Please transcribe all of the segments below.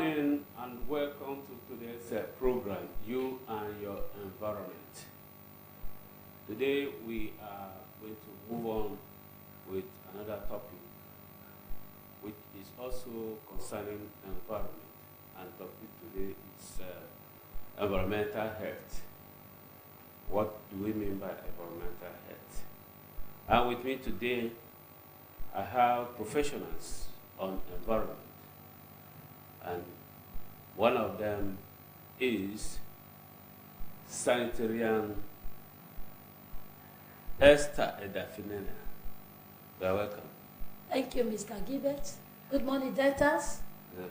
morning and welcome to today's program, You and Your Environment. Today we are going to move on with another topic, which is also concerning environment. And topic today is environmental health. What do we mean by environmental health? And with me today, I have professionals on environment. And one of them is sanitarian EDAFIENE. You are welcome. Thank you, Mr. Gilbert. Good morning, Deltas. Good.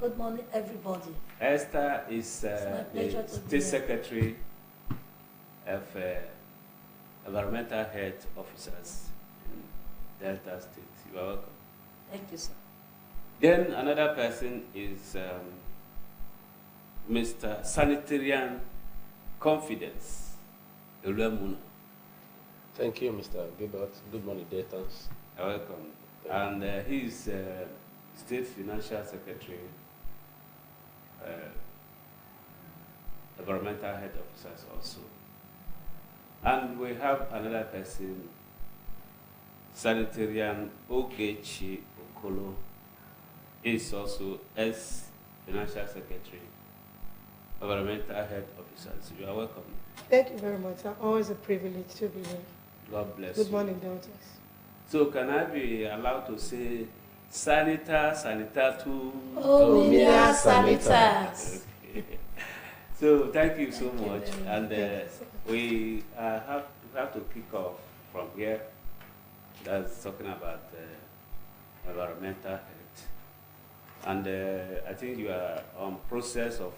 Good morning, everybody. Esther is the State Secretary of Environmental Health Officers in Delta State. You are welcome. Thank you, sir. Then another person is Mr. Sanitarian Confidence, ELUEMENOR. Thank you, Mr. Gilbert. Good morning, Daytons. You're welcome. And he is State Financial Secretary, Environmental Health Officers also. And we have another person, Sanitarian OGECHUKWU. He is also Financial Secretary, Environmental Health Officers. You are welcome. Thank you very much. It's always a privilege to be here. God bless Good you. morning, daughters. So can I be allowed to say sanitatu? Oh, we are sanitars. Okay. So thank you so much. And we have to kick off from here. That's talking about environmental health. And I think you are on process of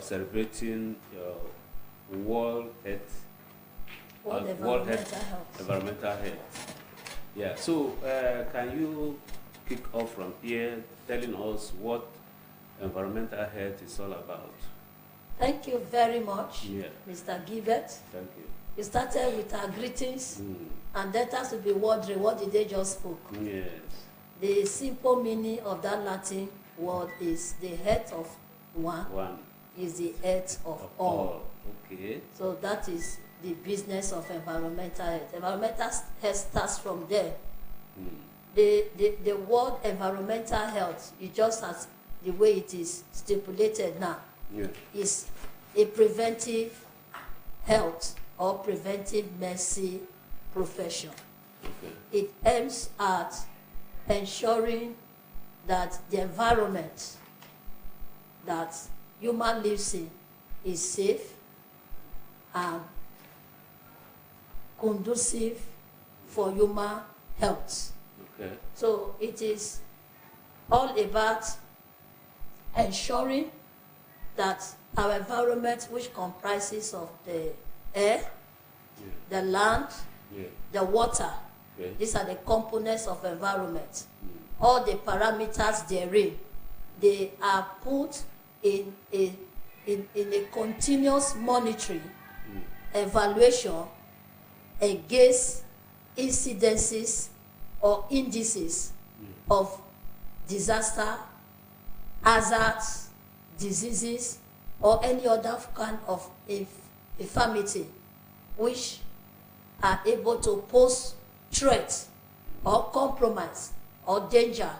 celebrating your World Health. Environmental health. Yeah. So can you kick off from here, telling us what environmental health is all about? Thank you very much, Yeah. Mr. Gilbert. Thank you. We started with our greetings, and Deltas will be wondering, what did they just spoke? Yes. The simple meaning of that Latin word is the health of one is the health of all. Okay. So that is the business of environmental health. Environmental health starts from there. The word environmental health, it just as the way it is stipulated now, is a preventive health or preventive medicine profession. Okay. It aims at ensuring that the environment that human lives in is safe and conducive for human health. Okay. So it is all about ensuring that our environment, which comprises of the air, the land, the water, these are the components of environment. All the parameters therein, they are put in a continuous monitoring evaluation against incidences or indices of disaster, hazards, diseases, or any other kind of infirmity which are able to pose threat or compromise or danger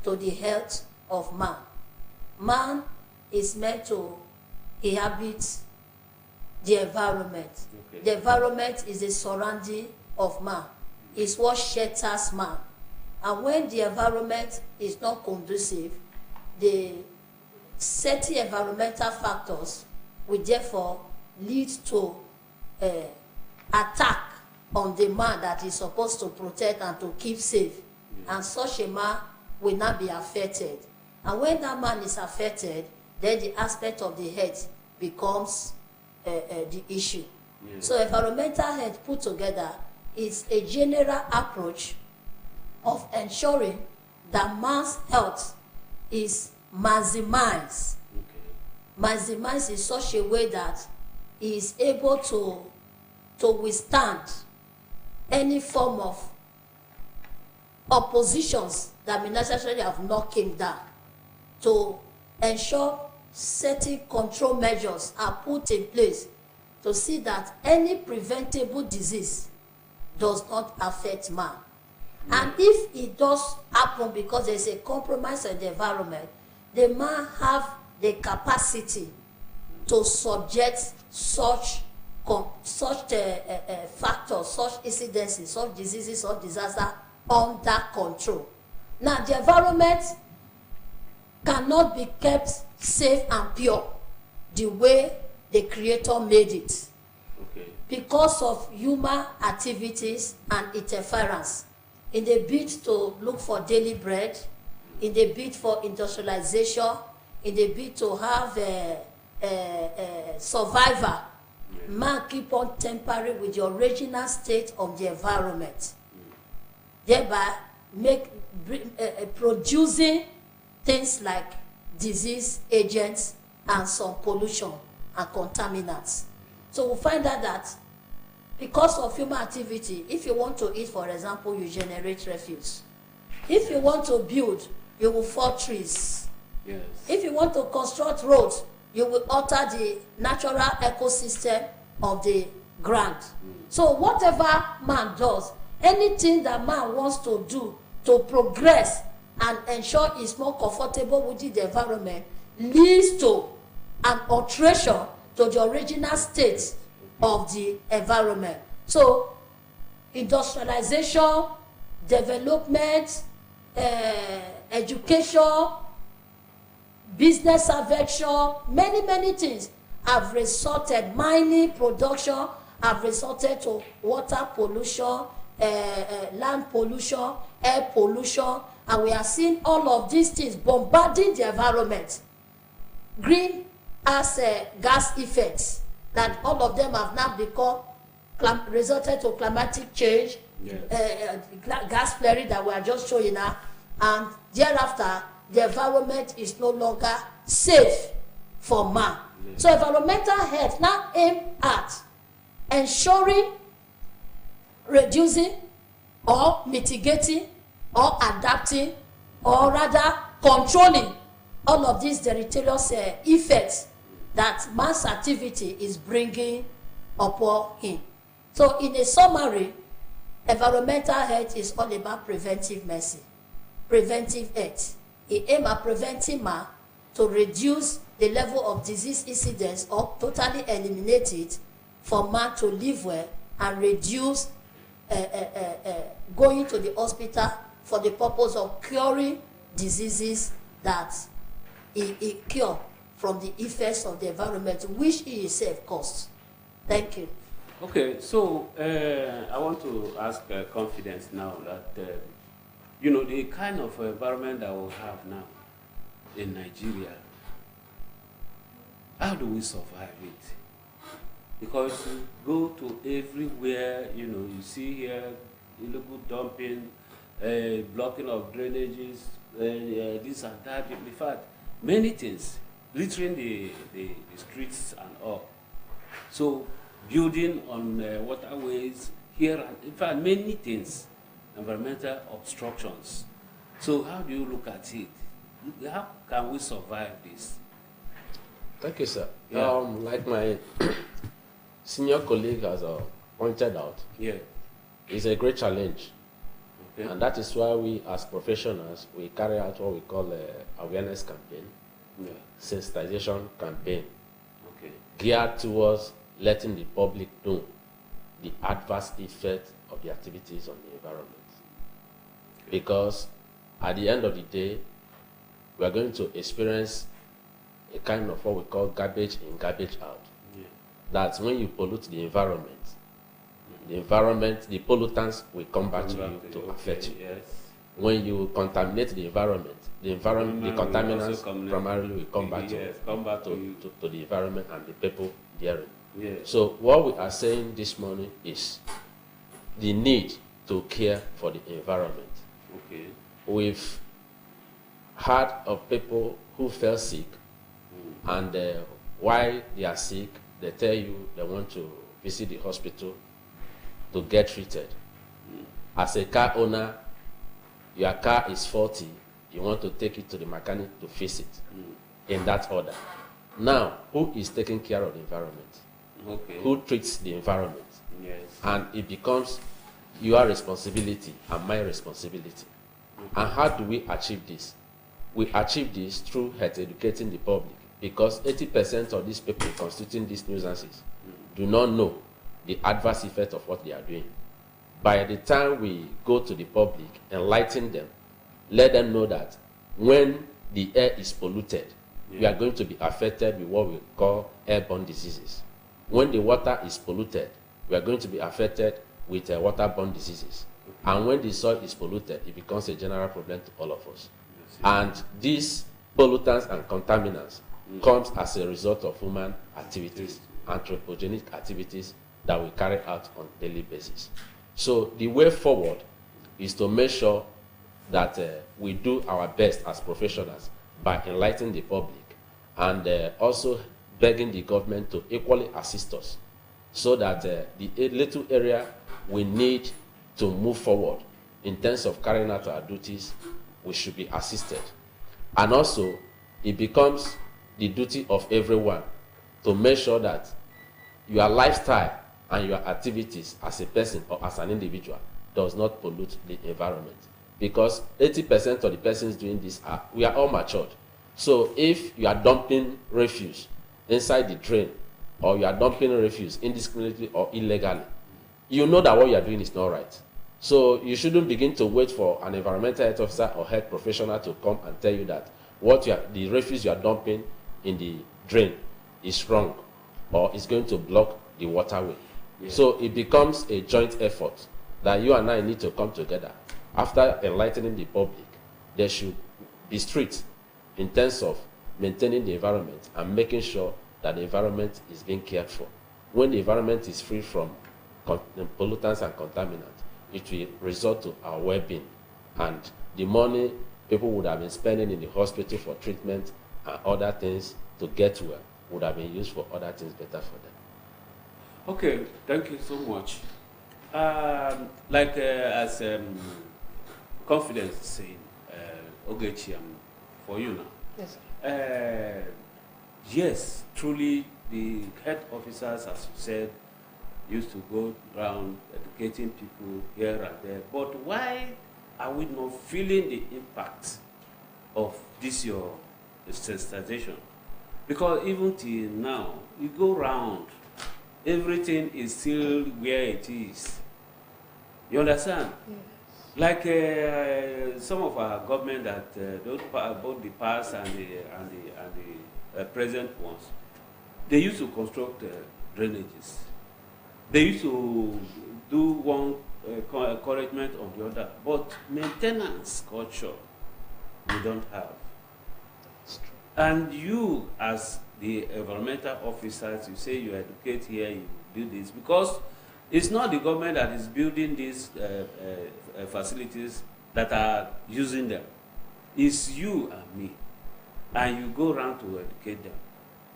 to the health of man. Man is meant to inhabit the environment. Okay. The environment is the surrounding of man. It's what shelters man. And when the environment is not conducive, the certain environmental factors will therefore lead to attack on the man that is supposed to protect and to keep safe. And such a man will not be affected. And when that man is affected, then the aspect of the health becomes the issue. So environmental health put together is a general approach of ensuring that man's health is maximized. Maximized in such a way that he is able to withstand any form of oppositions that may necessarily have knocked him down. to ensure certain control measures are put in place to see that any preventable disease does not affect man. And if it does happen because there's a compromise in the environment, the man have the capacity to subject such factors, such incidences, such diseases, such disaster under control. Now, the environment cannot be kept safe and pure the way the Creator made it. Okay. Because of human activities and interference in the bid to look for daily bread, in the bid for industrialization, in the bid to have survival, man keep on tampering with the original state of the environment, thereby producing things like disease agents and some pollution and contaminants. So we find out that because of human activity, if you want to eat, for example, you generate refuse. If you want to build, you will fall trees. Yes. If you want to construct roads, you will alter the natural ecosystem of the ground. So whatever man does, anything that man wants to do to progress and ensure is more comfortable within the environment leads to an alteration to the original state of the environment. So industrialization, development, education, business affection, many things have resulted, mining, production, have resulted to water pollution, land pollution, air pollution, and we are seeing all of these things bombarding the environment. Greenhouse gas effects, that all of them have now become resulted to climatic change, yes. Gas flaring that we are just showing now, and thereafter the environment is no longer safe for man. Yes. So environmental health now aim at ensuring, reducing, or mitigating, or adapting, or rather controlling all of these deleterious effects that man's activity is bringing upon him. So in a summary, environmental health is all about preventive medicine, preventive health. It aims at preventing man to reduce the level of disease incidence or totally eliminate it for man to live well and reduce going to the hospital for the purpose of curing diseases that he cure from the effects of the environment, which he himself caused. Thank you. Okay, so I want to ask confidence now that, you know, the kind of environment that we have now in Nigeria, how do we survive it? Because you go to everywhere, you know, you see here illegal dumping, blocking of drainages, this and that. In fact, many things, littering the streets and all. So building on waterways here, and in fact, many things, environmental obstructions. So how do you look at it? How can we survive this? Thank you, sir. Yeah. Like my senior colleague has pointed out, Yeah. it's a great challenge. Okay. And that is why we, as professionals, we carry out what we call awareness campaign, Yeah. sensitization campaign, Okay. geared towards letting the public know the adverse effect of the activities on the environment. Because at the end of the day, we are going to experience a kind of what we call garbage in, garbage out. Yeah. That's when you pollute the environment, the pollutants will come back to you to affect you. Yes. When you contaminate the environment, the contaminants primarily will come back, yes, to the environment and the people therein. Yes. So what we are saying this morning is the need to care for the environment. Okay. We've heard of people who fell sick, and while they are sick, they tell you they want to visit the hospital to get treated. As a car owner, your car is faulty, you want to take it to the mechanic to fix it, in that order. Now, who is taking care of the environment? Okay. Who treats the environment? Yes. And it becomes your responsibility and my responsibility. And how do we achieve this? We achieve this through health educating the public, because 80% of these people constituting these nuisances do not know the adverse effect of what they are doing. By the time we go to the public, enlighten them, let them know that when the air is polluted, we are going to be affected with what we call airborne diseases. When the water is polluted, we are going to be affected with waterborne diseases. And when the soil is polluted, it becomes a general problem to all of us. And these pollutants and contaminants comes as a result of human activities, anthropogenic activities that we carry out on a daily basis. So the way forward is to make sure that we do our best as professionals by enlightening the public, and also begging the government to equally assist us, so that the little area we need to move forward in terms of carrying out our duties, we should be assisted. And also, it becomes the duty of everyone to make sure that your lifestyle and your activities as a person or as an individual does not pollute the environment. Because 80% of the persons doing this we are all matured. So if you are dumping refuse inside the drain, or you are dumping refuse indiscriminately or illegally, you know that what you are doing is not right. So you shouldn't begin to wait for an environmental health officer or health professional to come and tell you that the refuse you are dumping in the drain is wrong, or is going to block the waterway. Yeah. So it becomes a joint effort that you and I need to come together. After enlightening the public, there should be strict in terms of maintaining the environment and making sure that the environment is being cared for. When the environment is free from pollutants and contaminants, it will result to our well-being. And the money people would have been spending in the hospital for treatment and other things to get well would have been used for other things better for them. Okay, thank you so much. As Confidence is saying, Ogechi, for you now. Yes. Yes, truly, the health officers, as you said, used to go around educating people here and there. But why are we not feeling the impact of this your sensitization? Because even till now, you go around, everything is still where it is. You understand? Yes. Like some of our government that both the past and the present ones, they used to construct drainages. They used to do one encouragement on the other, but maintenance culture we don't have. And you, as the environmental officers, you say you educate here, you do this, because it's not the government that is building these facilities that are using them. It's you and me. And you go around to educate them,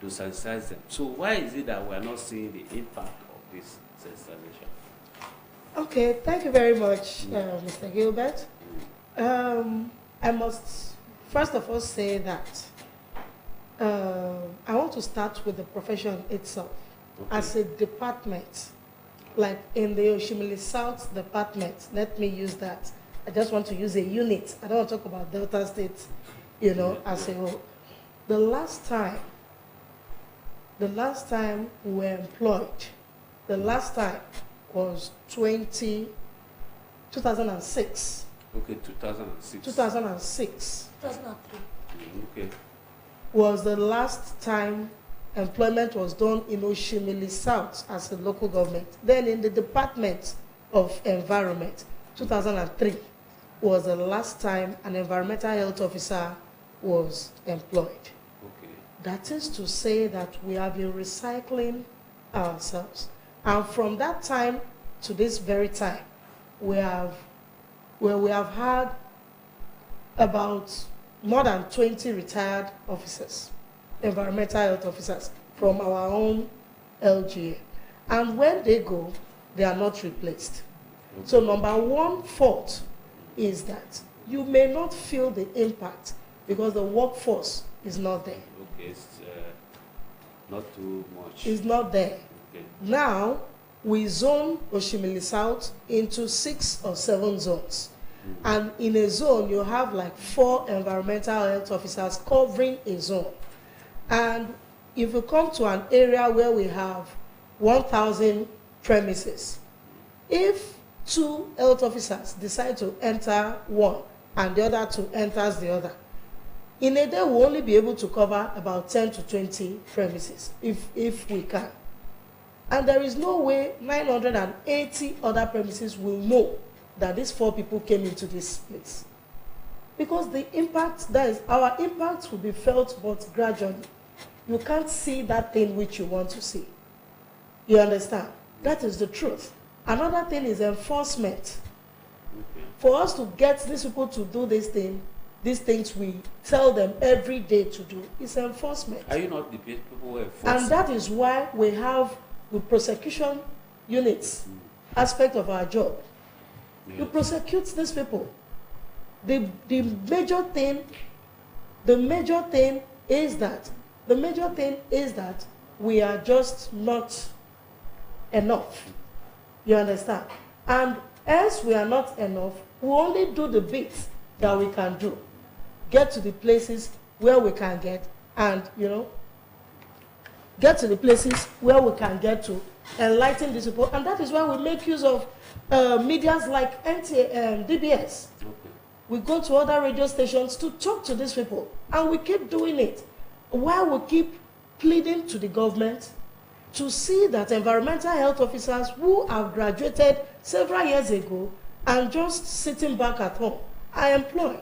to sensitize them. So why is it that we are not seeing the impact of this sensitization? Okay, thank you very much, Mr. Gilbert. I must first of all say that I want to start with the profession itself. Okay. As a department, like in the Oshimili South department, let me use that. I just want to use a unit. I don't want to talk about Delta State, as a whole. The last time we were employed, the last time was 2006. Okay, 2006. 2006. 2003. Okay. Was the last time employment was done in Oshimili South as a local government. Then in the Department of Environment, 2003 was the last time an environmental health officer was employed. Okay. That is to say that we have been recycling ourselves. And from that time to this very time, we have had about more than 20 retired officers, environmental health officers, from our own LGA. And when they go, they are not replaced. So number one fault is that you may not feel the impact because the workforce is not there. Okay, it's not too much. It's not there. Okay. Now, we zone Oshimili South into 6 or 7 zones. And in a zone, you have like 4 environmental health officers covering a zone. And if you come to an area where we have 1,000 premises, if 2 health officers decide to enter one and the other 2 enters the other, in a day we'll only be able to cover about 10 to 20 premises if we can. And there is no way 980 other premises will know that these 4 people came into this place. Because the impact, that is, our impact will be felt but gradually. You can't see that thing which you want to see. You understand? That is the truth. Another thing is enforcement. Okay. For us to get these people to do this thing, these things we tell them every day to do, is enforcement. Are you not the people who enforce? And that is why we have the prosecution units aspect of our job. Yes. You prosecute these people. The major thing is that we are just not enough. You understand? And as we are not enough, we only do the bits that we can do. Get to the places where we can get, and get to the places where we can get to enlighten these people. And that is why we make use of medias like DBS. Okay. We go to other radio stations to talk to these people, and we keep doing it while we keep pleading to the government to see that environmental health officers who have graduated several years ago and just sitting back at home are employed.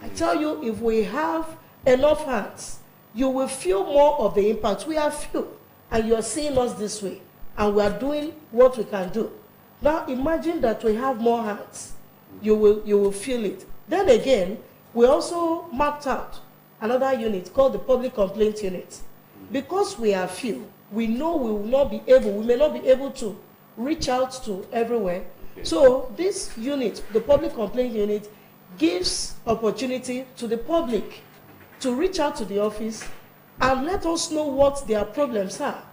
I tell you, if we have enough hands, you will feel more of the impact. We are few, and you are seeing us this way, and we are doing what we can do. Now imagine that we have more hands. You will feel it. Then again, we also mapped out another unit called the public complaint unit. Because we are few, we know we may not be able to reach out to everywhere. Okay. So this unit, the public complaint unit, gives opportunity to the public to reach out to the office and let us know what their problems are.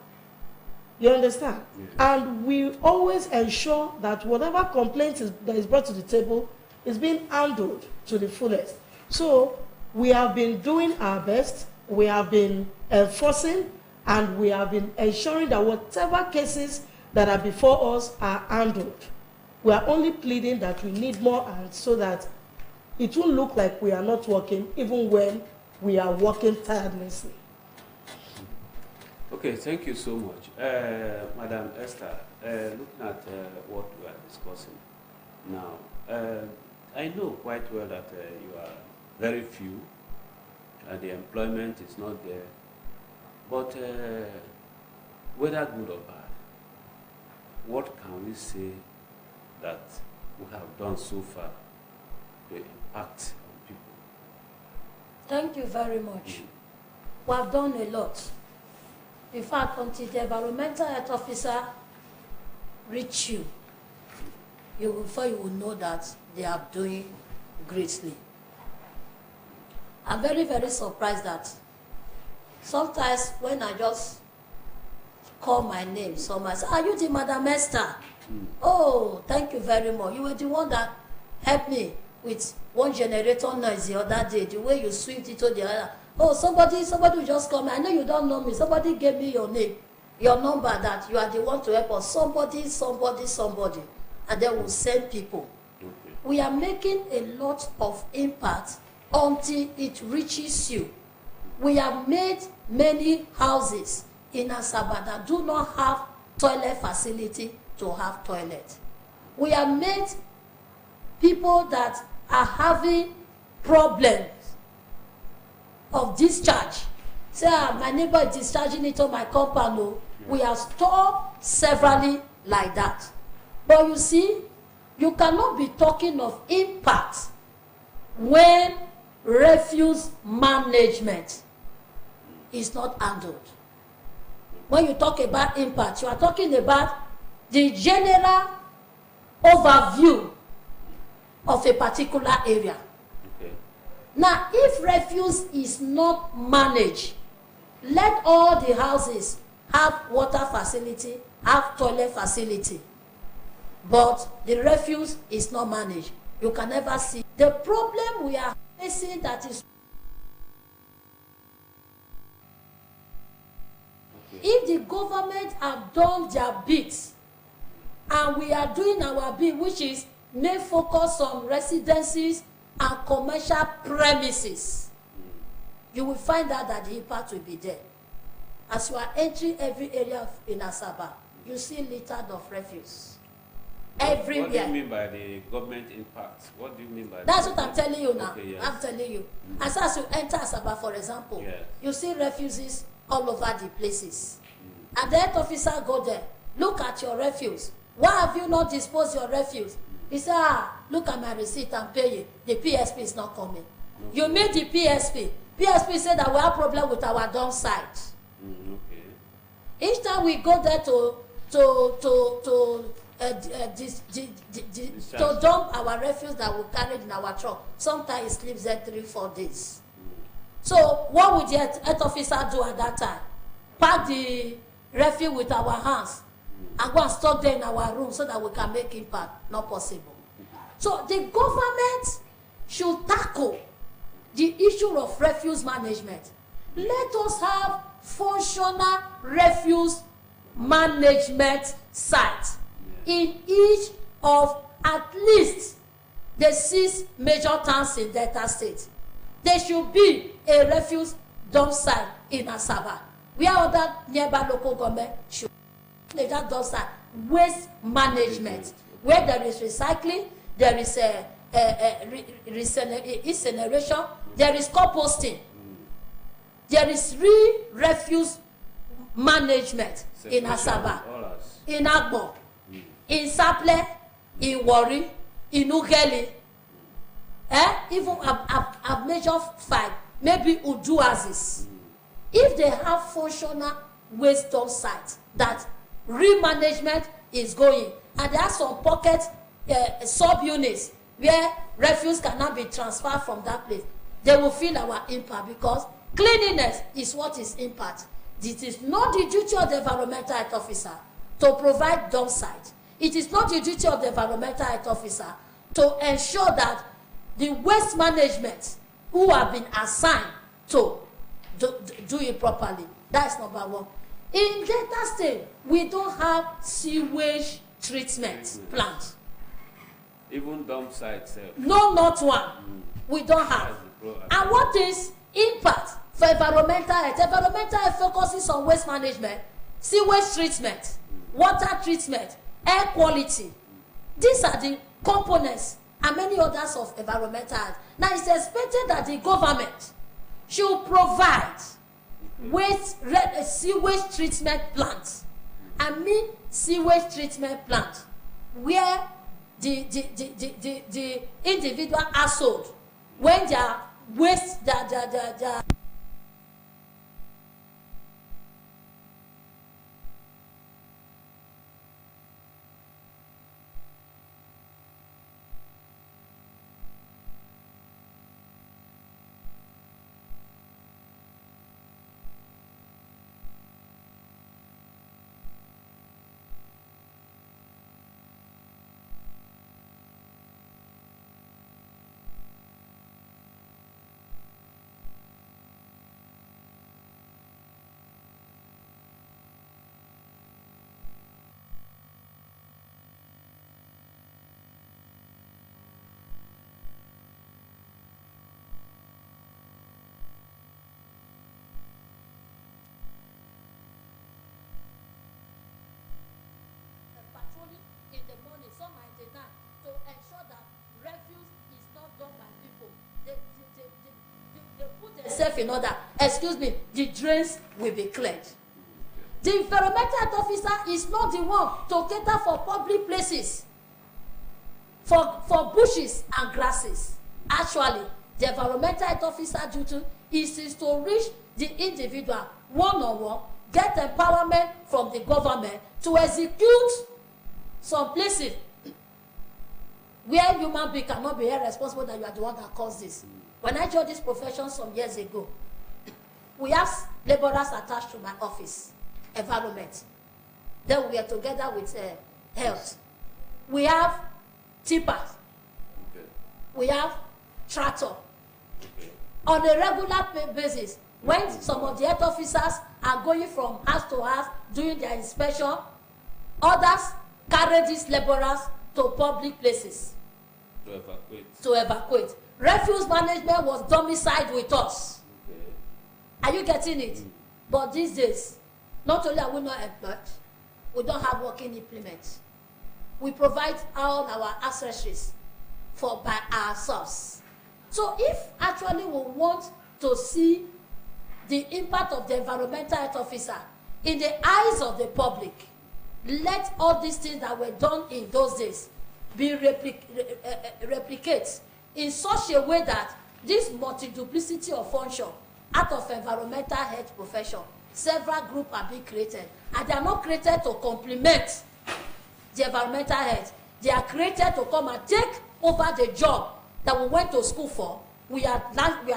You understand? Yeah. And we always ensure that whatever complaint that is brought to the table is being handled to the fullest. So we have been doing our best, we have been enforcing, and we have been ensuring that whatever cases that are before us are handled. We are only pleading that we need more hands so that it will look like we are not working even when we are working tirelessly. Okay, thank you so much. Madam Esther, looking at what we are discussing now, I know quite well that you are very few and the employment is not there. But whether good or bad, what can we say that we have done so far to impact on people? Thank you very much. We have done a lot. In fact, until the environmental health officer reach you, before you will know that they are doing greatly. I'm very, very surprised that sometimes when I just call my name, someone says, "Are you the Madam Esther?" Oh, thank you very much. You were the one that helped me with one generator noise the other day, the way you switched it to the other. Oh, somebody will just call me. I know you don't know me. Somebody gave me your name, your number, that you are the one to help us. Somebody. And then we'll send people. Okay. We are making a lot of impact until it reaches you. We have made many houses in Asaba that do not have toilet facility to have toilet. We have made people that are having problems of discharge. Say, my neighbor is discharging into my compound. No. We have stopped severally like that. But you see, you cannot be talking of impact when refuse management is not handled. When you talk about impact, you are talking about the general overview of a particular area. Now, if refuse is not managed, let all the houses have water facility, have toilet facility, but the refuse is not managed. You can never see. The problem we are facing that is, if the government have done their bit, and we are doing our bit, which is main focus on residences and commercial premises, you will find out that the impact will be there. As you are entering every area in Asaba, you see littered of refuse. Everywhere. What do you mean by the government impact? What do you mean by That's what I'm telling you now. Okay, yes. I'm telling you. As you enter Asaba, for example, yes, you see refuses all over the places. And the health officer go there, look at your refuse. Why have you not disposed your refuse? He said, look at my receipt and pay you. The PSP is not coming. Okay. You meet the PSP. PSP said that we have problem with our dump site. Okay. Each time we go there to dump our refuse that we carried in our truck, sometimes it sleeps there 3-4 days. So what would the health officer do at that time? Pack the refuse with our hands and go and stock them in our room so that we can make impact? Not possible. So the government should tackle the issue of refuse management. Let us have functional refuse management sites in each of at least the 6 major towns in Delta State. There should be a refuse dump site in Asaba, where other nearby local government should have that dump site. Waste management, where there is recycling, there is incineration, there is composting, there is refuse management in Asaba, in Agbo, in Saple, in Wari, in Ugeli. Even I've measured 5, maybe Uduazis. If they have functional waste dump sites that remanagement is going, and there are some pocket sub-units where refuse cannot be transferred from that place, they will feel our impact, because cleanliness is what is impact. It is not the duty of the environmental health officer to provide dump site. It is not the duty of the environmental health officer to ensure that the waste management who have been assigned to do it properly. That's number one. In Delta State, we don't have sewage treatment plant. Even dump sites. No, not one. We don't have. And what is impact for environmental health? Environmental health focuses on waste management, sewage treatment, water treatment, air quality. These are the components and many others of environmental health. Now, it's expected that the government should provide sewage treatment plants. I mean sewage treatment plant where the individual household, when their waste, their in order, excuse me, the drains will be cleared. The environmental health officer is not the one to cater for public places, for bushes and grasses. Actually, the environmental health officer duty is to reach the individual one-on-one, get empowerment from the government to execute some places where human being cannot be held responsible that you are the one that caused this. When I joined this profession some years ago, we have laborers attached to my office, environment. Then we are together with health. We have tippers. Okay. We have tractor. Okay. On a regular basis, when some of the health officers are going from house to house doing their inspection, others carry these laborers to public places To evacuate. to evacuate. Refuse management was domiciled with us. Okay. Are you getting it? But these days, not only are we not employed, we don't have working implements. We provide all our accessories by ourselves. So if actually we want to see the impact of the environmental health officer in the eyes of the public, let all these things that were done in those days be replicated in such a way that this multiplicity of function out of environmental health profession, several groups are being created, and they are not created to complement the environmental health. They are created to come and take over the job that we went to school for, we are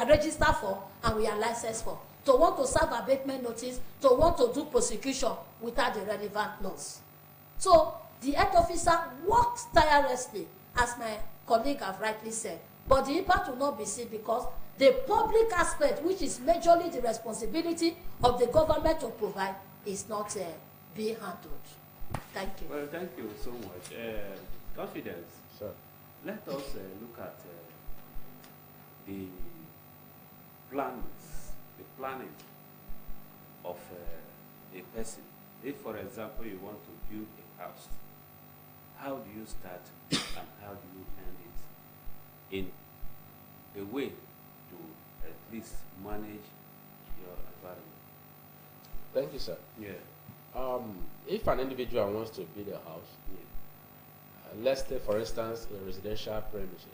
registered for, and we are licensed for. To want to serve abatement notice, to want to do prosecution without the relevant laws. So the health officer works tirelessly, as my colleague have rightly said, but the impact will not be seen because the public aspect, which is majorly the responsibility of the government to provide, is not being handled. Thank you. Well, thank you so much. Confidence. Sir. Let us look at the planning of a person. If, for example, you want to build a house, how do you start and how do you end it in a way to at least manage your environment? Thank you, sir. Yeah. If an individual wants to build a house, let's take, for instance, a residential premises.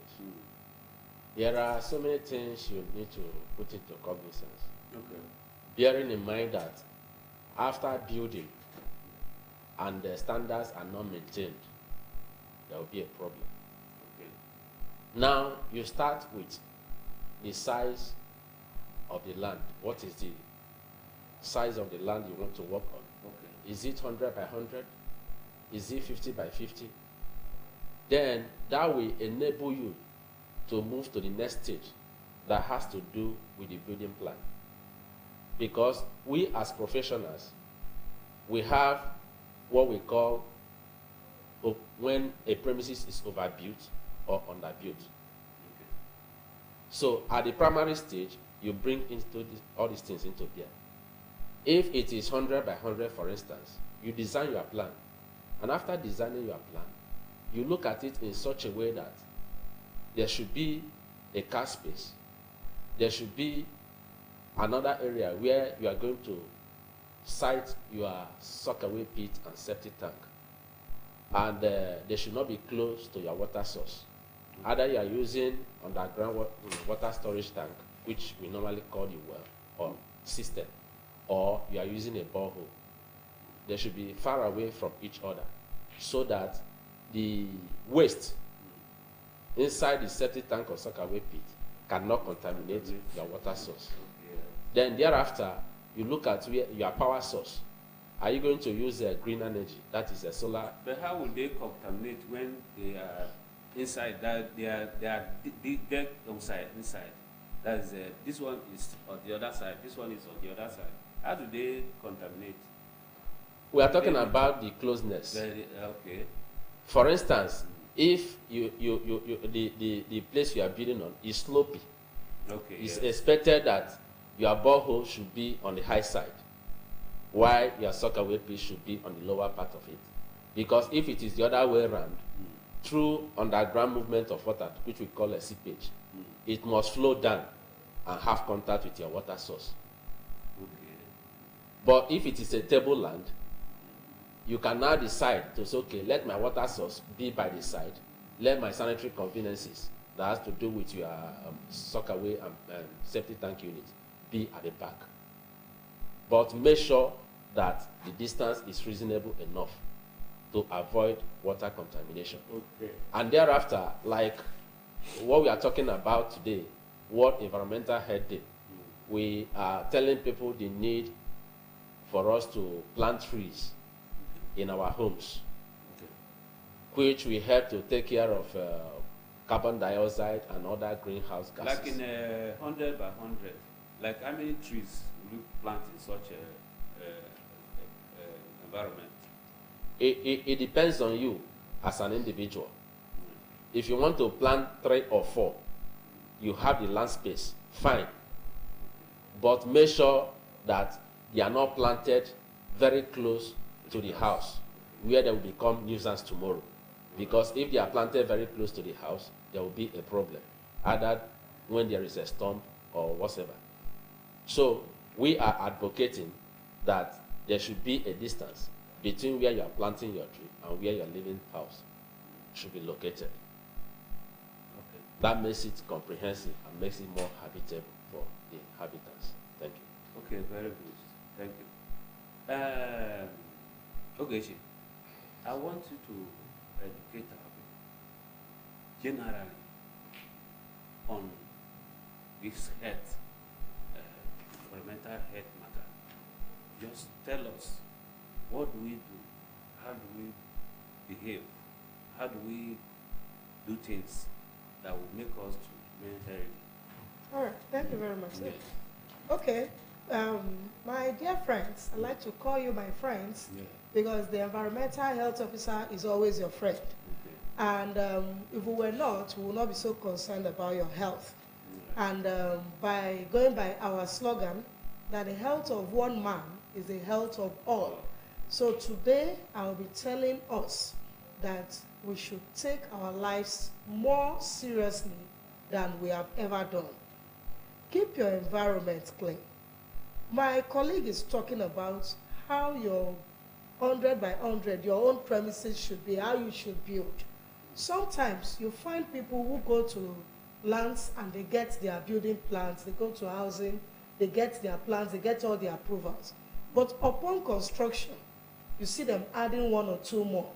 There are so many things you need to put into cognizance. Okay. Bearing in mind that after building and the standards are not maintained, there will be a problem. Okay. Now, you start with the size of the land. What is the size of the land you want to work on? Okay. Is it 100 by 100? Is it 50 by 50? Then that will enable you to move to the next stage that has to do with the building plan. Because we as professionals, we have what we call when a premises is overbuilt or underbuilt. Okay. So at the primary stage, you bring into all these things into there. If it is 100 by 100, for instance, you design your plan. And after designing your plan, you look at it in such a way that there should be a car space. There should be another area where you are going to site your sockaway pit and septic tank. And they should not be close to your water source. Either you are using underground water storage tank, which we normally call the well or system, or you are using a borehole. They should be far away from each other so that the waste inside the septic tank or sockaway pit cannot contaminate your water source. Yeah. Then thereafter, you look at your power source. Are you going to use green energy? That is a solar. But how will they contaminate when they are inside? That they are dead inside. That is this one is on the other side. This one is on the other side. How do they contaminate? We are talking about the closeness. Okay. For instance, if the place you are building on is slopey, Okay. it's yes. expected that your borehole should be on the high side, while your sockaway pit should be on the lower part of it. Because if it is the other way around, through underground movement of water, which we call a seepage, it must flow down and have contact with your water source. Okay. But if it is a tableland, you can now decide to say, okay, let my water source be by the side, let my sanitary conveniences that has to do with your sockaway and septic tank unit be at the back. But make sure that the distance is reasonable enough to avoid water contamination. Okay. And thereafter, like what we are talking about today, World Environmental Health Day, we are telling people the need for us to plant trees in our homes, which will help to take care of carbon dioxide and other greenhouse gases. Like in 100 by 100, like how many trees will you plant in such a environment? It depends on you as an individual. If you want to plant 3 or 4, you have the land space, fine. But make sure that they are not planted very close to the house, where they will become nuisance tomorrow. Because if they are planted very close to the house, there will be a problem, either when there is a storm or whatever. So we are advocating that there should be a distance between where you are planting your tree and where your living house should be located. Okay. That makes it comprehensive and makes it more habitable for the inhabitants. Thank you. Okay, very good. Thank you. Ogechi, I want you to educate our people generally on this health, environmental health matter. Just tell us, what do we do? How do we behave? How do we do things that will make us to remain healthy? All right, thank you very much. Yes. Okay, my dear friends, I like to call you my friends because the environmental health officer is always your friend. Okay. And if we were not, we would not be so concerned about your health. And by going by our slogan, that the health of one man is the health of all. So today, I'll be telling us that we should take our lives more seriously than we have ever done. Keep your environment clean. My colleague is talking about how your 100 by 100, your own premises should be, how you should build. Sometimes you find people who go to lands and they get their building plans, they go to housing, they get their plans, they get all the approvals. But upon construction, you see them adding 1 or 2 more.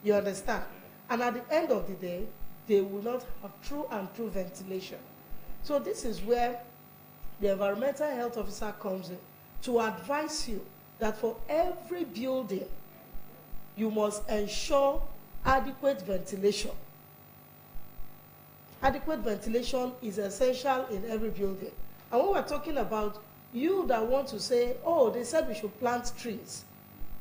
You understand? And at the end of the day, they will not have true and true ventilation. So this is where the environmental health officer comes in to advise you that for every building, you must ensure adequate ventilation. Adequate ventilation is essential in every building. And when we're talking about you that want to say, oh, they said we should plant trees.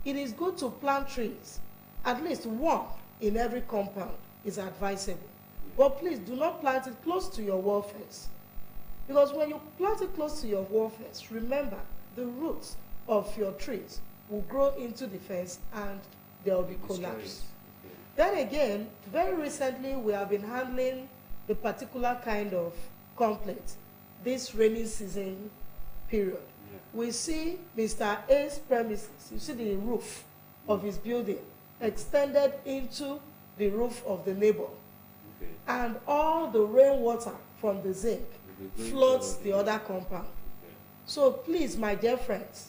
It is good to plant trees. At least 1 in every compound is advisable. But please do not plant it close to your wall fence. Because when you plant it close to your wall fence, remember, the roots of your trees will grow into the fence and there will be collapse. Okay. Then again, very recently we have been handling a particular kind of complaint this rainy season period. Yeah. We see Mr. A's premises, you see the roof of his building extended into the roof of the neighbor. Okay. And all the rainwater from the zinc floods the other compound. Okay. So please, my dear friends,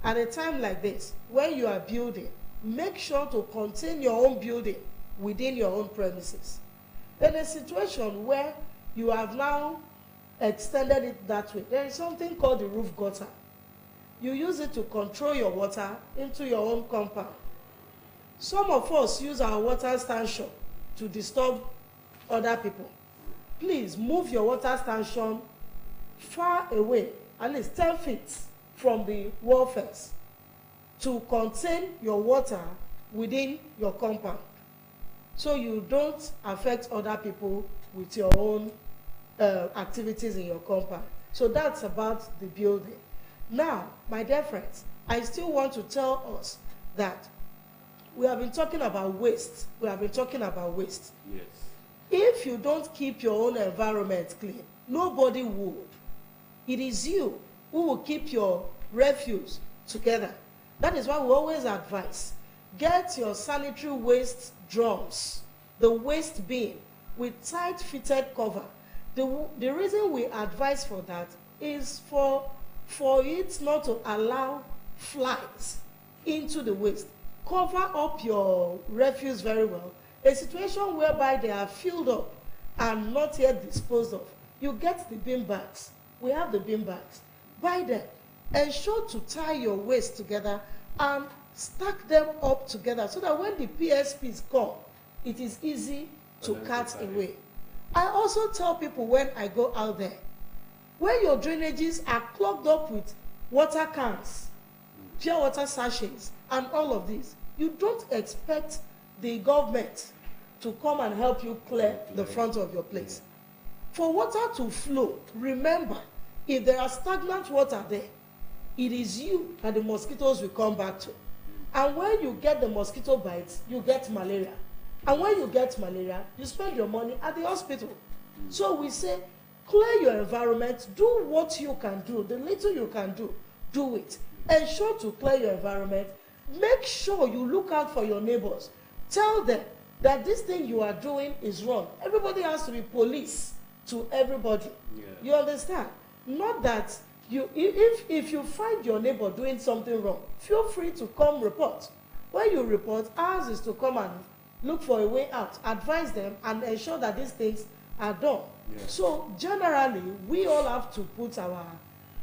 at a time like this, when you are building, make sure to contain your own building within your own premises. In a situation where you have now extended it that way, there is something called the roof gutter. You use it to control your water into your own compound. Some of us use our water stanchion to disturb other people. Please move your water stanchion far away, at least 10 feet from the wall fence, to contain your water within your compound, so you don't affect other people with your own activities in your compound. So that's about the building. Now, my dear friends, I still want to tell us that we have been talking about waste. We have been talking about waste. Yes. If you don't keep your own environment clean, nobody would. It is you who will keep your refuse together. That is why we always advise, get your sanitary waste drums, the waste bin, with tight fitted cover. The reason we advise for that is for it not to allow flies into the waste. cover up your refuse very well, a situation whereby they are filled up and not yet disposed of, you get the bin bags. We have the bin bags. Buy them. Ensure to tie your waste together and stack them up together so that when the PSPs come, it is easy to cut away. I also tell people when I go out there, when your drainages are clogged up with water cans, pure water sachets, and all of this, you don't expect the government to come and help you clear the front of your place. For water to flow, remember, if there are stagnant water there, it is you that the mosquitoes will come back to. And when you get the mosquito bites, you get malaria. And when you get malaria, you spend your money at the hospital. So we say, clear your environment, do what you can do. The little you can do, do it. Ensure to clear your environment. Make sure you look out for your neighbors. Tell them that this thing you are doing is wrong. Everybody has to be police to everybody. Yeah. You understand? Not that you, if you find your neighbor doing something wrong, feel free to come report. When you report, ours is to come and look for a way out, advise them, and ensure that these things are done. Yeah. So generally, we all have to put our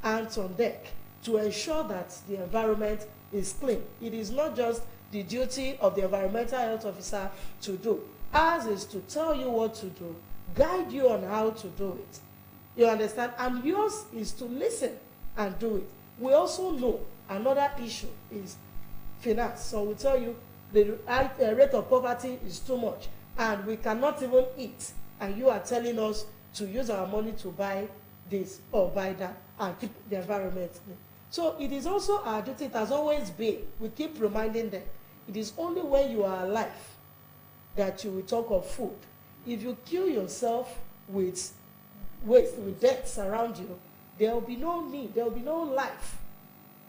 hands on deck to ensure that the environment is clean. It is not just the duty of the environmental health officer to do. Ours is to tell you what to do, guide you on how to do it. You understand? And yours is to listen and do it. We also know another issue is finance. So we tell you the rate of poverty is too much and we cannot even eat. And you are telling us to use our money to buy this or buy that and keep the environment clean. So it is also our duty, it has always been, we keep reminding them, it is only when you are alive that you will talk of food. If you kill yourself with waste, with deaths around you, there will be no need, there will be no life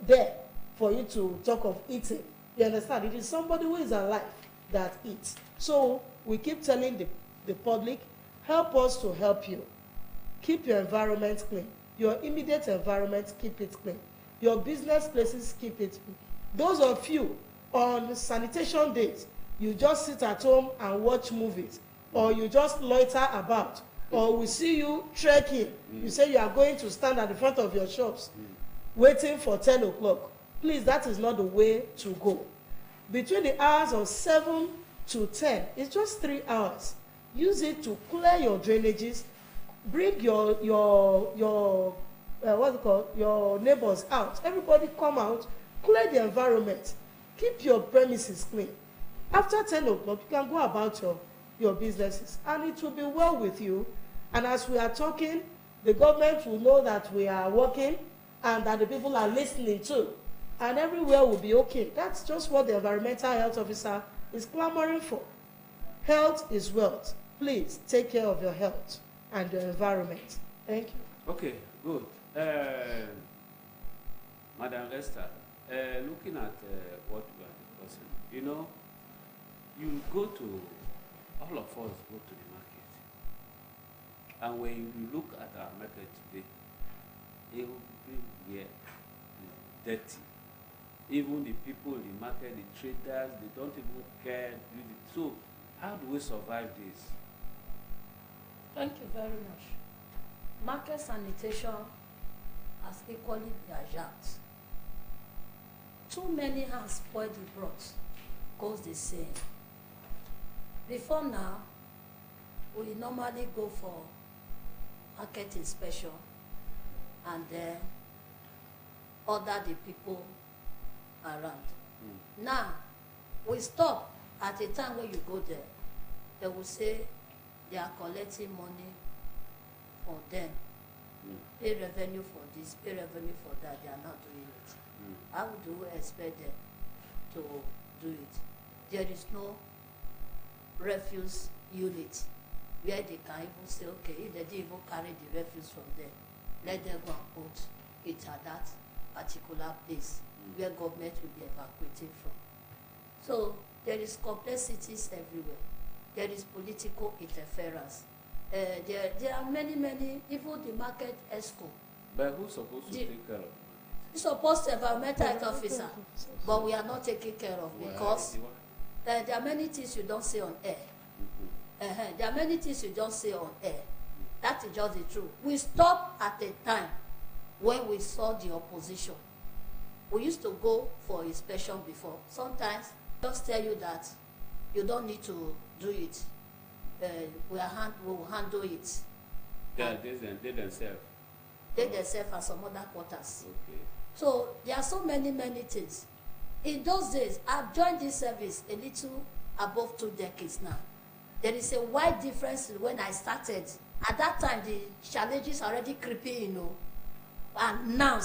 there for you to talk of eating. You understand? It is somebody who is alive that eats. So we keep telling the public, help us to help you. Keep your environment clean. Your immediate environment, keep it clean. Your business places, keep it clean. Those of you on sanitation days, you just sit at home and watch movies, or you just loiter about, or we see you trekking. You say you are going to stand at the front of your shops waiting for 10 o'clock. Please, that is not the way to go. Between the hours of 7 to 10, it's just 3 hours. Use it to clear your drainages, bring your what's it called, your neighbors out. Everybody come out, clear the environment, keep your premises clean. After 10 o'clock, you can go about your businesses, and it will be well with you. And as we are talking, the government will know that we are working and that the people are listening too. And everywhere will be okay. That's just what the environmental health officer is clamoring for. Health is wealth. Please take care of your health and your environment. Thank you. Okay, good. Madam Esther, looking at what we are discussing, you know, you go to, all of us go to the market. And when you look at our market today, everywhere is dirty. Even the people in the market, the traders, they don't even care. So, how do we survive this? Thank you very much. Market sanitation has equally been hijacked. Too many hands spoil the broth, goes the same. Before now, we normally go for market inspection and then order the people around. Now, we stop at a time when you go there. They will say they are collecting money for them. Pay revenue for this, pay revenue for that. They are not doing it. How do we expect them to do it? There is no refuse unit where they can even say, okay, if they didn't even carry the refuse from there, let them go and put it at that particular place where government will be evacuating from. So there is complexities everywhere. There is political interference. There are many, even the market ESCO. But who's supposed to take care of it? It's supposed to environmental health officer, but we are not taking care of because there are many things you don't say on air. There are many things you don't say on air. That is just the truth. We stopped at a time when we saw the opposition. We used to go for inspection before. Sometimes just tell you that you don't need to do it. We will handle it. They themselves. They themselves and some other quarters. Okay. So there are so many things. In those days, I've joined this service a little above 2 decades now. There is a wide difference when I started. At that time, the challenges are already creeping, you know. And now,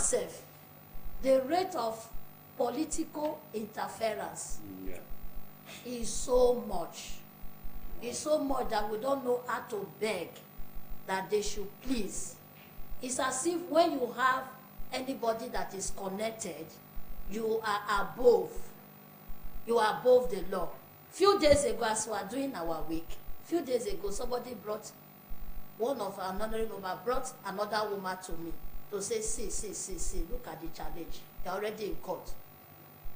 the rate of political interference is so much. It's so much that we don't know how to beg that they should please. It's as if when you have anybody that is connected, you are above the law. Few days ago, as we are doing our week, few days ago, somebody brought brought another woman to me to say, see, look at the challenge. They're already in court.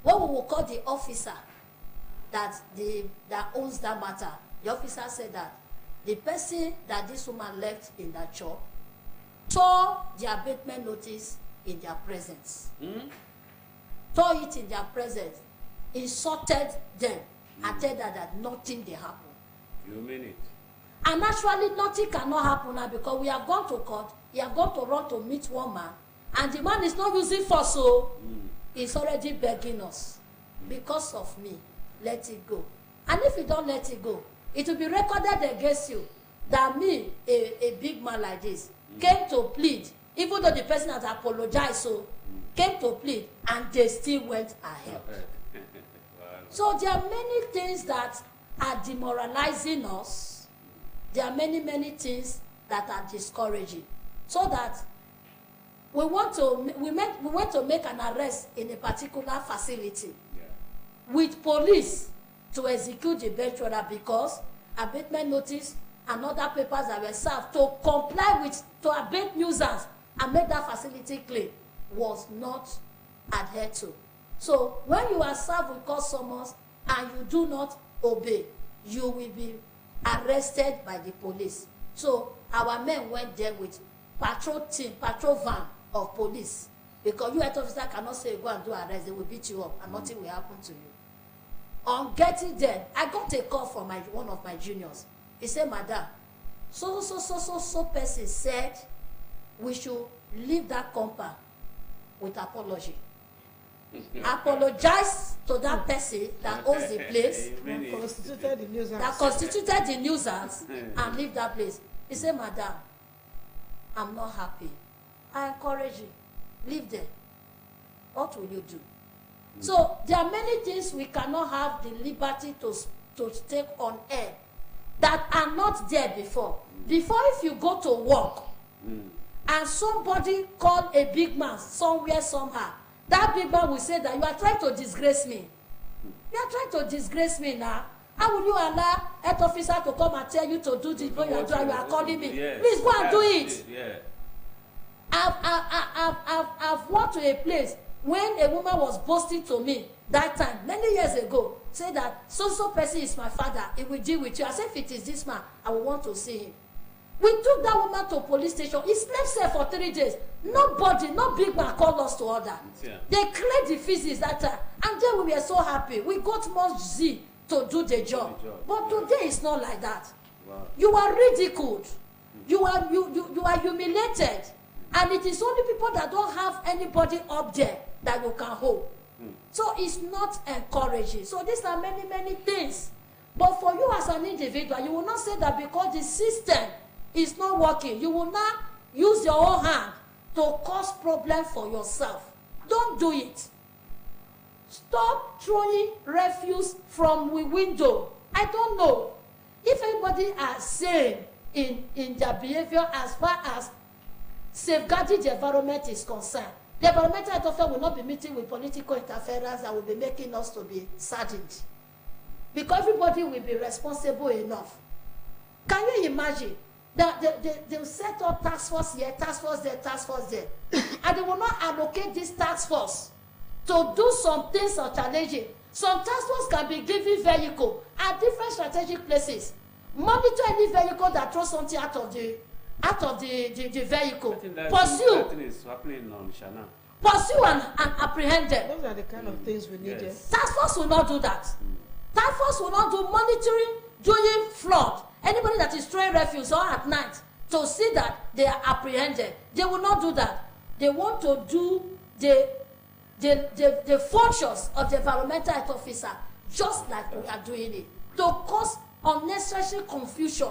What we will call the officer that owns that matter, the officer said that the person that this woman left in that shop saw the abatement notice in their presence. Saw it in their presence, insulted them, and told her that nothing they happen. You mean it? And actually, nothing cannot happen now because we have gone to court. He have gone to run to meet one man, and the man is not using force, so he's already begging us. Because of me, let it go. And if you don't let it go, it will be recorded against you that me, a big man like this, came to plead, even though the person has apologized, so came to plead, and they still went ahead. So there are many things that are demoralizing us. There are many things that are discouraging. So that we want to make an arrest in a particular facility with police to execute the bench order because abatement notice and other papers that were served to comply with, to abate nuisance and make that facility clean was not adhered to. So when you are served with court summons and you do not obey, you will be arrested by the police. So our men went there with patrol van of police, because you health officer cannot say go and do arrest, they will beat you up and nothing will happen to you. On getting there, I got a call from one of my juniors. He said, Madam, so person said we should leave that compound with apology. Apologize to that person that owns the place, that constituted the nuisance, and leave that place. He said, Madam, I'm not happy. I encourage you, leave there. What will you do? So there are many things we cannot have the liberty to take on air that are not there before. Before, if you go to work and somebody call a big man somewhere, somehow, that big man will say that you are trying to disgrace me. You are trying to disgrace me now. How will you allow health officer to come and tell you to do this when you are doing, you are calling me? Yes. Please go and do it. Yeah. I've walked to a place when a woman was boasting to me that time, many years ago, say that so person is my father, he will deal with you. I said, if it is this man, I will want to see him. We took that woman to police station. He slept there for 3 days. Nobody, no big man called us to order. Yeah. They cleared the physics that time. And then we were so happy. We got much zeal to do the job. But today it's not like that. Wow. You are ridiculed. You are humiliated. And it is only people that don't have anybody up there that you can hold. So it's not encouraging. So these are many things. But for you as an individual, you will not say that because the system is not working, you will not use your own hand to cause problem for yourself. Don't do it. Stop throwing refuse from the window. I don't know if anybody are sane in their behavior as far as safeguarding the environment is concerned. The environmental officer will not be meeting with political interference that will be making us to be saddened. Because everybody will be responsible enough. Can you imagine They'll set up task force here, task force there, task force there. And they will not allocate this task force to do some things or challenging. Some task force can be given vehicle at different strategic places. Monitor any vehicle that throws something out of the vehicle. Pursue. That thing is happening on Shana. Pursue and apprehend them. Those are the kind of things we need. Yes. Task force will not do that. Task force will not do monitoring during flood. Anybody that is throwing refuse or at night to see that they are apprehended. They will not do that. They want to do the functions of the environmental health officer just like we are doing it, to cause unnecessary confusion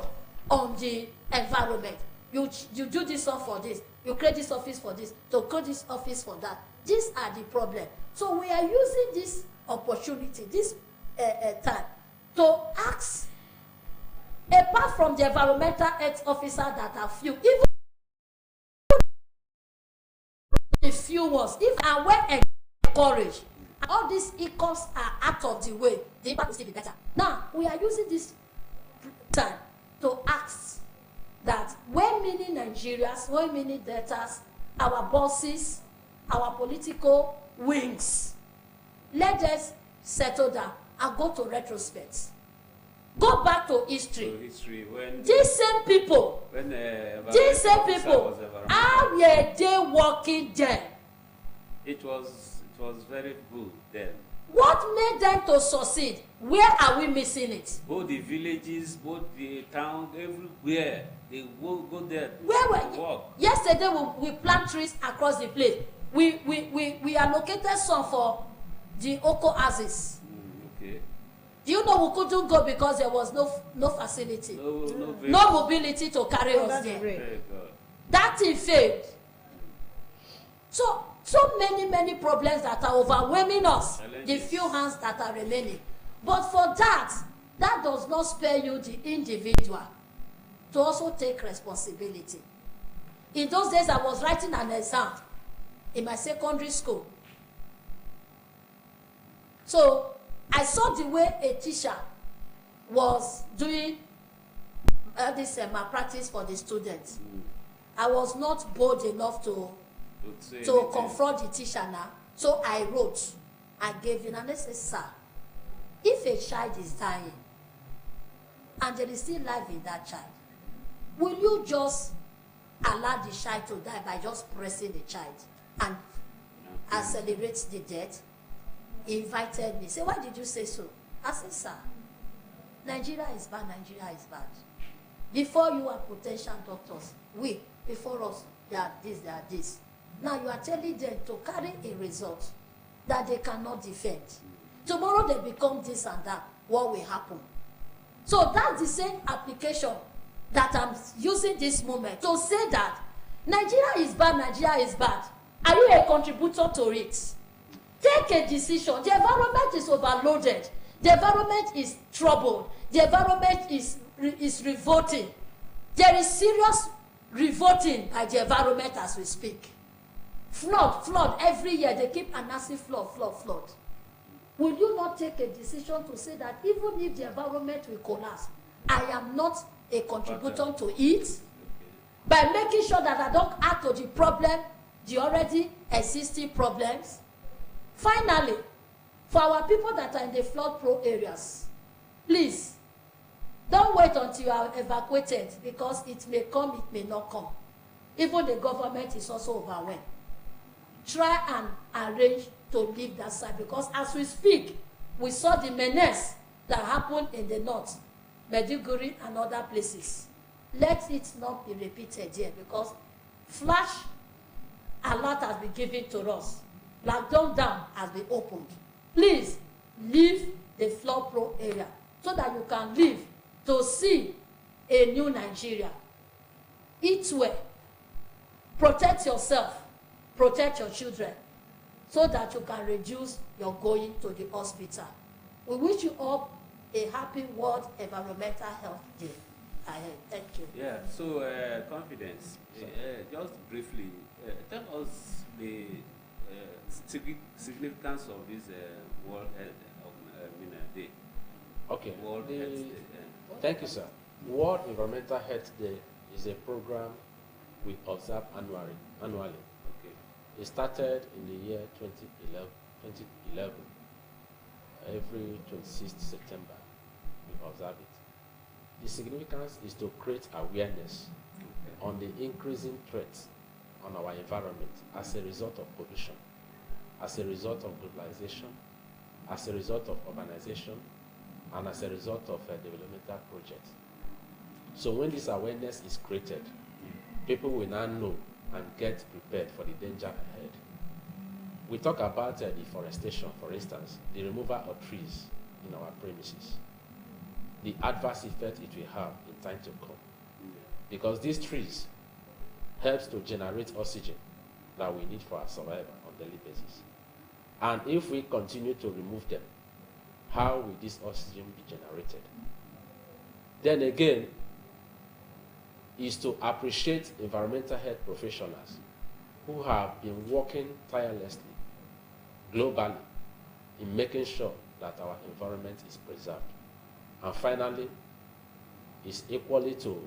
on the environment. You do this one for this, you create this office for this, to create this office for that. These are the problem. So we are using this opportunity, this time, to ask, apart from the environmental health officer that are few, even the few ones, if and when encouraged, all these ECOs are out of the way, the impact will still be better. Now, we are using this time to ask that when many Nigerians, when many debtors, our bosses, our political wings, let us settle down and go to retrospect. Go back to history. When these same people, how were they working then? It was very good then. What made them to succeed? Where are we missing it? Both the villages, both the town, everywhere they will go there. Where to work. Yesterday we plant trees across the place. We allocated some for the Oko houses. Okay. Do you know we couldn't go because there was no facility, no mobility to carry us there. That thing failed. So many problems that are overwhelming us, the few hands that are remaining. But for that does not spare you, the individual, to also take responsibility. In those days, I was writing an exam in my secondary school. So I saw the way a teacher was doing this malpractice for the students. I was not bold enough to confront the teacher now. So I wrote, I gave in, and I said, sir, if a child is dying and there is still life in that child, will you just allow the child to die by just pressing the child and accelerate the death? He invited me. Say, why did you say so? I said, sir, Nigeria is bad, Nigeria is bad. Before you are potential doctors, before us, they are this. Now you are telling them to carry a result that they cannot defend. Tomorrow they become this and that. What will happen? So that's the same application that I'm using this moment to say that Nigeria is bad, Nigeria is bad. Are you a contributor to it? Take a decision. The environment is overloaded. The environment is troubled. The environment is revolting. There is serious revolting by the environment as we speak. Flood. Every year they keep announcing flood. Will you not take a decision to say that even if the environment will collapse, I am not a contributor to it? By making sure that I don't add to the problem, the already existing problems. Finally, for our people that are in the flood-prone areas, please, don't wait until you are evacuated, because it may come, it may not come. Even the government is also overwhelmed. Try and arrange to leave that side, because as we speak, we saw the menace that happened in the north, Maiduguri and other places. Let it not be repeated here, because flash alert has been given to us. Lockdown dam has been opened. Please leave the flood-prone area so that you can live to see a new Nigeria. Eat well. Protect yourself. Protect your children so that you can reduce your going to the hospital. We wish you all a happy World Environmental Health Day ahead. Thank you. Yeah, so confidence. Just briefly, tell us the significance of this World Health Day. Okay. World Health Day. Thank you, sir. World Environmental Health Day is a program we observe annually. Okay. It started in the year 2011. Every 26th September, we observe it. The significance is to create awareness on the increasing threats on our environment as a result of pollution, as a result of globalization, as a result of urbanization, and as a result of developmental projects. So when this awareness is created, people will now know and get prepared for the danger ahead. We talk about deforestation, for instance, the removal of trees in our premises, the adverse effect it will have in time to come. Because these trees helps to generate oxygen that we need for our survival on a daily basis. And if we continue to remove them, how will this oxygen be generated? Then again, is to appreciate environmental health professionals who have been working tirelessly, globally, in making sure that our environment is preserved. And finally, is equally to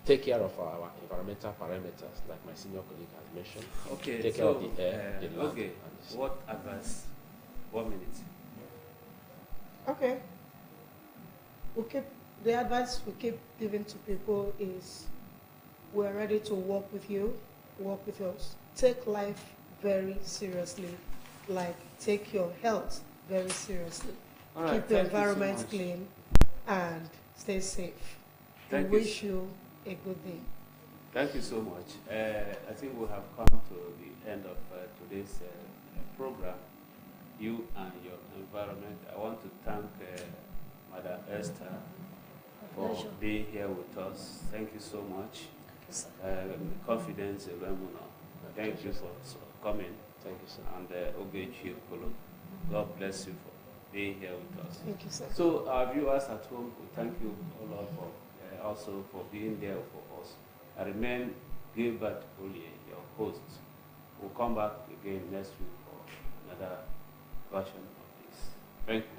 take care of our environmental parameters, like my senior colleague has mentioned. Okay, take care of the air, the land, okay. and the sea. What advice? 1 minute. Okay. The advice we keep giving to people is we're ready to work with you, work with us. Take life very seriously, like take your health very seriously. All right, Keep the thank you so environment much. clean and stay safe. Thank we you. wish you a good day. Thank you so much. I think we have come to the end of today's program, You and Your Environment. I want to thank Madam Esther for Pleasure. being here with us. Thank you so much. Confidence ELUEMENOR. Thank you for coming. Thank you, sir. And OGECHUKWU. God bless you for being here with us. Thank you, sir. So our viewers at home, we thank you all for also for being there for us. I remain Gilbert Ollie, your host. We'll come back again next week for another version of this. Thank you.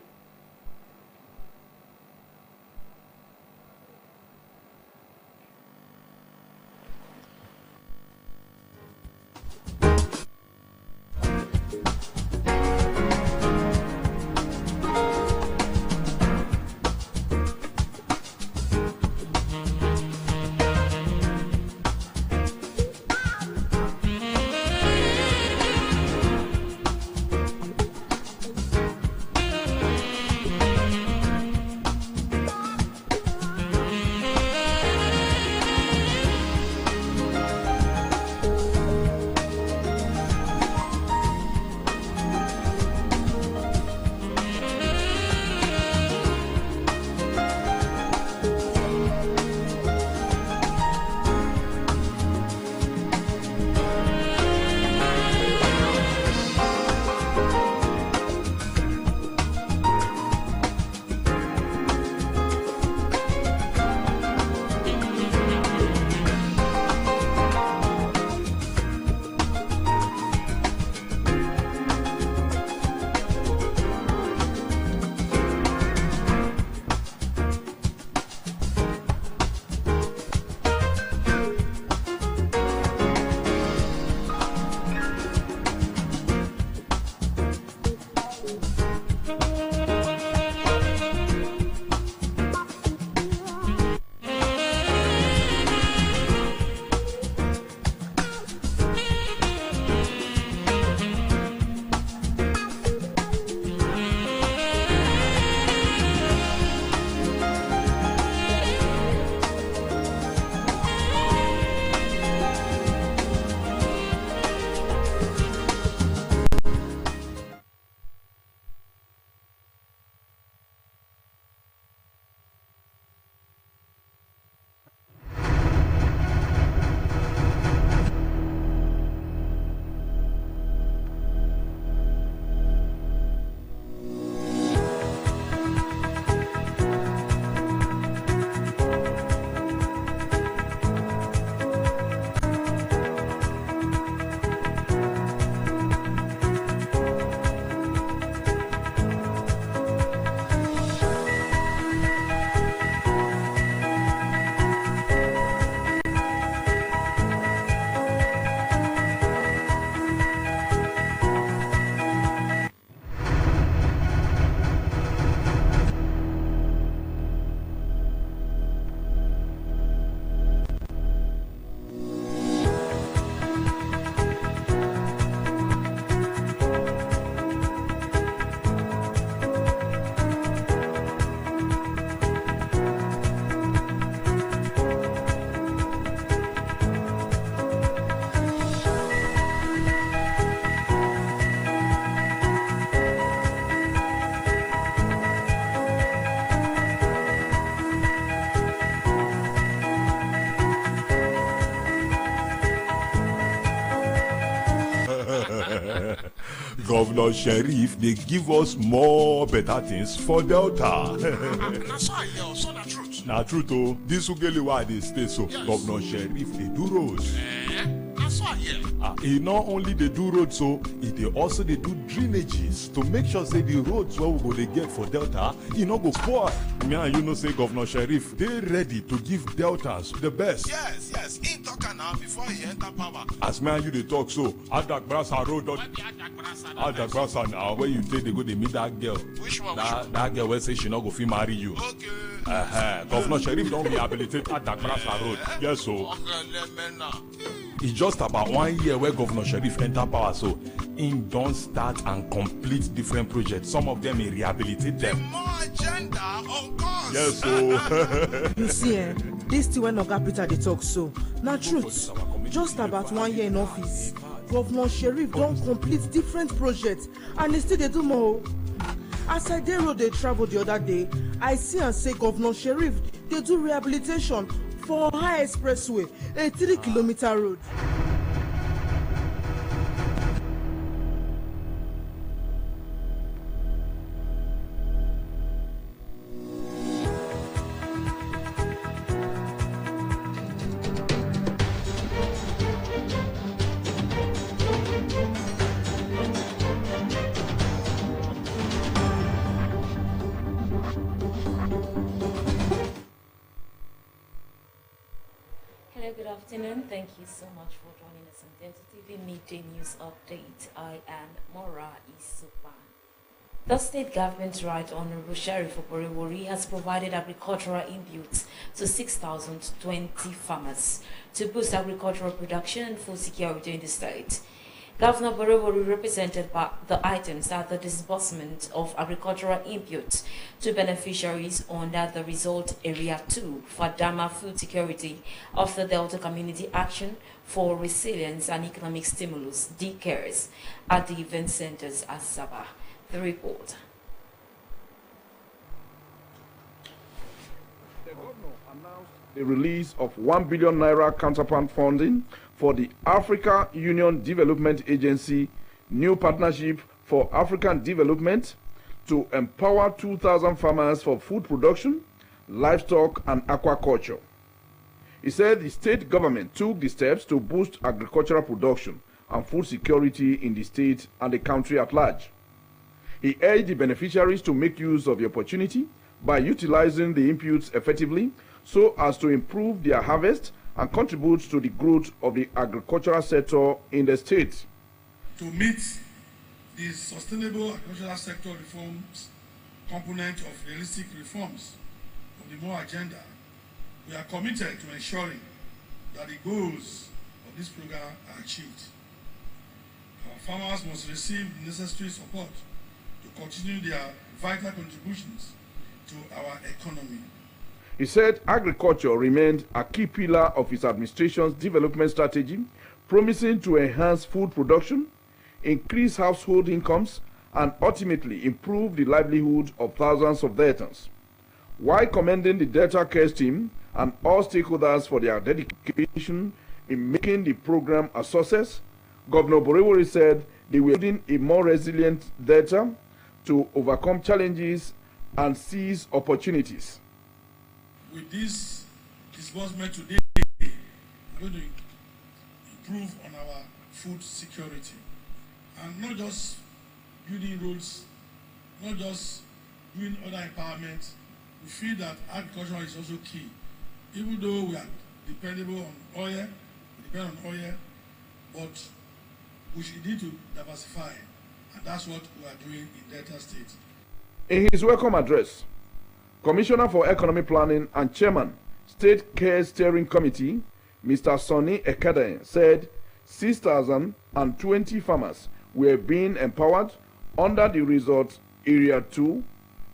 Governor Sheriff, they give us more better things for Delta. Na truth oh, this Ugeli why they stay so. Yes. Governor Sheriff, they do roads. He not only they do roads, so they also they do drainages to make sure say the roads where we go they get for Delta, not go spoil. Me and you know say Governor Sheriff, they ready to give Deltas the best. Yes, he talk now before he enter power. As me and you they talk so, Adagbrasa road, Adagbrasa now where you say they go they meet that girl. Which one? That girl will say she not go fit marry you. Okay. Governor Sheriff don't rehabilitate Adagbrasa road. Yes, so. It's just about 1 year where Governor Sheriff enter power, so him don't start and complete different projects. Some of them he rehabilitate them. More agenda, of course. Yes, so. You see, this thing when Oga Peter they talk so. Now truth, just about 1 year in office, Governor Sheriff don't complete different projects, and he still they do more. As I dey road they travel the other day, I see and say Governor Sheriff they do rehabilitation for High Expressway, a 3-kilometer road. Good afternoon. Thank you so much for joining us on Delta TV Midday News Update. I am Mora Isupan. The state government's right honorable Sheriff Oborewori has provided agricultural inputs to 6,020 farmers to boost agricultural production and food security in the state. Governor Oborewori represented by the items at the disbursement of agricultural inputs to beneficiaries under the Result Area 2 for Fadama Food Security of the Delta Community Action for Resilience and Economic Stimulus, DCARES, at the event centers at Sabah. The report. The governor announced the release of 1 billion naira counterpart funding for the Africa Union Development Agency new partnership for African development to empower 2,000 farmers for food production, livestock and aquaculture. He said the state government took the steps to boost agricultural production and food security in the state and the country at large. He urged the beneficiaries to make use of the opportunity by utilizing the inputs effectively so as to improve their harvest and contribute to the growth of the agricultural sector in the state. To meet the sustainable agricultural sector reforms component of realistic reforms of the MORE agenda, we are committed to ensuring that the goals of this program are achieved. Our farmers must receive the necessary support to continue their vital contributions to our economy. He said agriculture remained a key pillar of his administration's development strategy, promising to enhance food production, increase household incomes, and ultimately improve the livelihood of thousands of Deltans. While commending the Delta Cares team and all stakeholders for their dedication in making the program a success, Governor Oborewori said they were building a more resilient Delta to overcome challenges and seize opportunities. With this disbursement today, we're going to improve on our food security. And not just building roads, not just doing other empowerment. We feel that agriculture is also key. Even though we are dependable on oil, we depend on oil, but we should need to diversify. And that's what we are doing in Delta State. In his welcome address, Commissioner for Economic Planning and Chairman, State Care Steering Committee, Mr. Sonny Ekadain, said 6,020 farmers were being empowered under the Resort Area 2,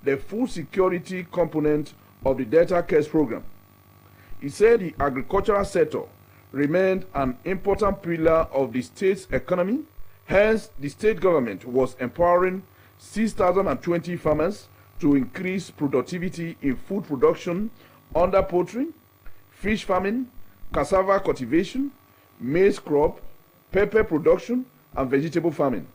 the food security component of the Delta Cares program. He said the agricultural sector remained an important pillar of the state's economy, hence the state government was empowering 6,020 farmers to increase productivity in food production under poultry, fish farming, cassava cultivation, maize crop, pepper production, and vegetable farming.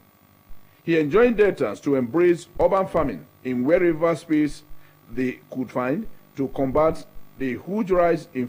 He enjoined debtors to embrace urban farming in wherever space they could find to combat the huge rise in